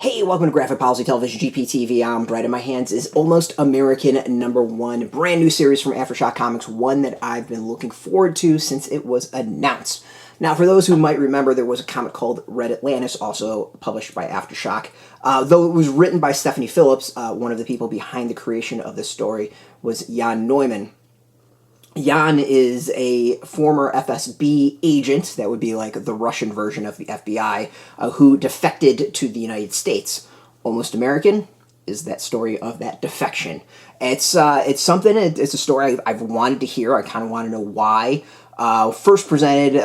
Hey, welcome to Graphic Policy Television, GPTV. I'm Brett. In my hands is Almost American #1, brand new series from AfterShock Comics, one that I've been looking forward to since it was announced. Now, for those who might remember, there was a comic called Red Atlantis, also published by AfterShock. Though it was written by Stephanie Phillips, one of the people behind the creation of this story was Jan Neumann. Jan is a former FSB agent, that would be like the Russian version of the FBI, who defected to the United States. Almost American is that story of that defection. It's something, it's a story I've wanted to hear. I kind of want to know why. First presented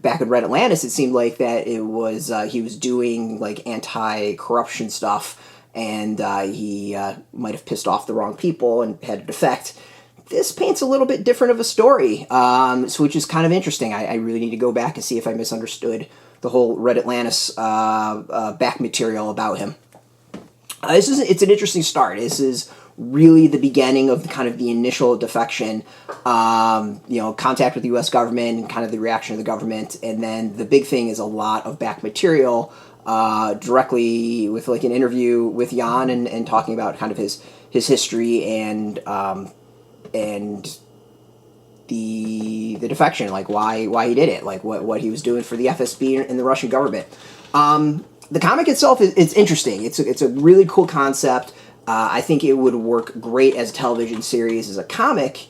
back in Red Atlantis, it seemed like that it was, he was doing like anti-corruption stuff, and he might have pissed off the wrong people and had a defect. This paints a little bit different of a story, which is kind of interesting. I really need to go back and see if I misunderstood the whole Red Atlantis back material about him. It's an interesting start. This is really the beginning of the initial defection, contact with the U.S. government and kind of the reaction of the government, and then the big thing is a lot of back material directly with like an interview with Jan and talking about kind of his history and the defection, like why he did it, like what he was doing for the FSB and the Russian government. The comic itself is interesting. It's a really cool concept. I think it would work great as a television series. As a comic,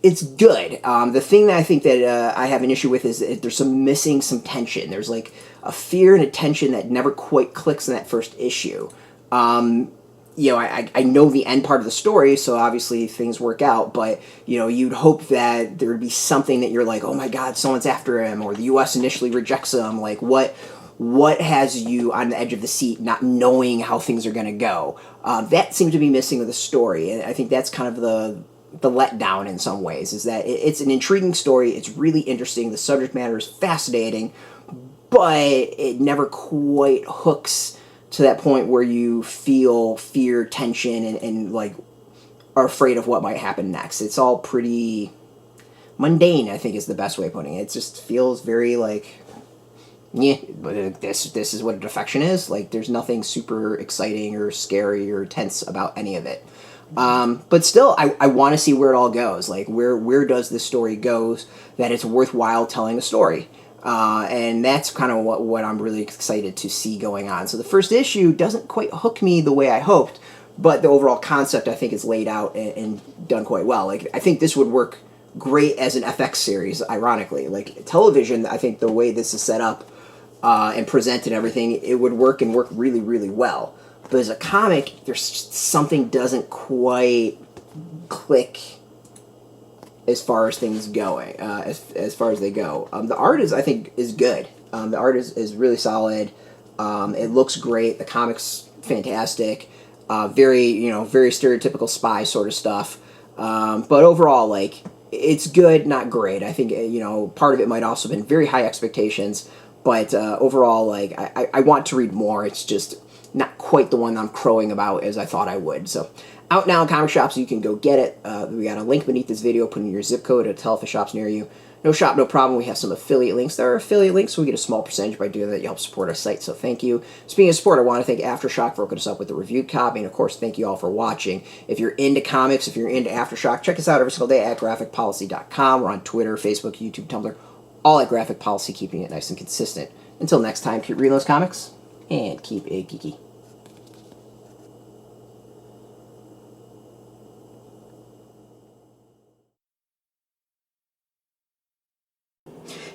it's good. The thing that I think that I have an issue with is that there's missing some tension. There's like a fear and a tension that never quite clicks in that first issue. I know the end part of the story, so obviously things work out, but, you'd hope that there would be something that you're like, oh my god, someone's after him, or the U.S. initially rejects him, like, what has you on the edge of the seat not knowing how things are going to go? That seemed to be missing with the story, and I think that's kind of the letdown in some ways, is that it's an intriguing story, it's really interesting, the subject matter is fascinating, but it never quite hooks to that point where you feel fear, tension, and like are afraid of what might happen next. It's all pretty mundane, I think is the best way of putting it. It just feels very like, yeah, this is what a defection is. Like, there's nothing super exciting or scary or tense about any of it. But still, I want to see where it all goes. Like, where does this story go that it's worthwhile telling a story? And that's kind of what I'm really excited to see going on. So the first issue doesn't quite hook me the way I hoped, but the overall concept I think is laid out and done quite well. Like, I think this would work great as an FX series, ironically. Like, television, I think the way this is set up and presented and everything, it would work and work really, really well. But as a comic, there's something doesn't quite click as far as things going, as far as they go. The art I think is good. The art is really solid. It looks great. The comic's fantastic. Very stereotypical spy sort of stuff. But overall, like, it's good, not great. I think, part of it might also have been very high expectations. But overall, like, I want to read more. It's just not quite the one I'm crowing about as I thought I would. So, out now in comic shops, you can go get it. We got a link beneath this video. Put in your zip code to tell if a shop's near you. No shop, no problem. We have some affiliate links. There are affiliate links, so we get a small percentage by doing that. You help support our site, so thank you. Speaking of support, I want to thank AfterShock for hooking us up with the reviewed copy, and of course, thank you all for watching. If you're into comics, if you're into AfterShock, check us out every single day at graphicpolicy.com. We're on Twitter, Facebook, YouTube, Tumblr, all at Graphic Policy, keeping it nice and consistent. Until next time, keep reading those comics, and keep it geeky.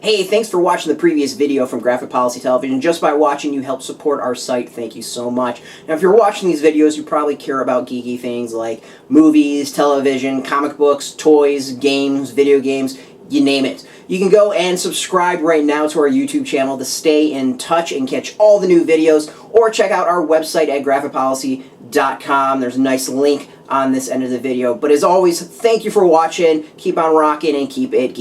Hey, thanks for watching the previous video from Graphic Policy Television. Just by watching, you help support our site. Thank you so much. Now, if you're watching these videos, you probably care about geeky things like movies, television, comic books, toys, games, video games, you name it. You can go and subscribe right now to our YouTube channel to stay in touch and catch all the new videos, or check out our website at graphicpolicy.com. There's a nice link on this end of the video. But as always, thank you for watching. Keep on rocking and keep it geeky.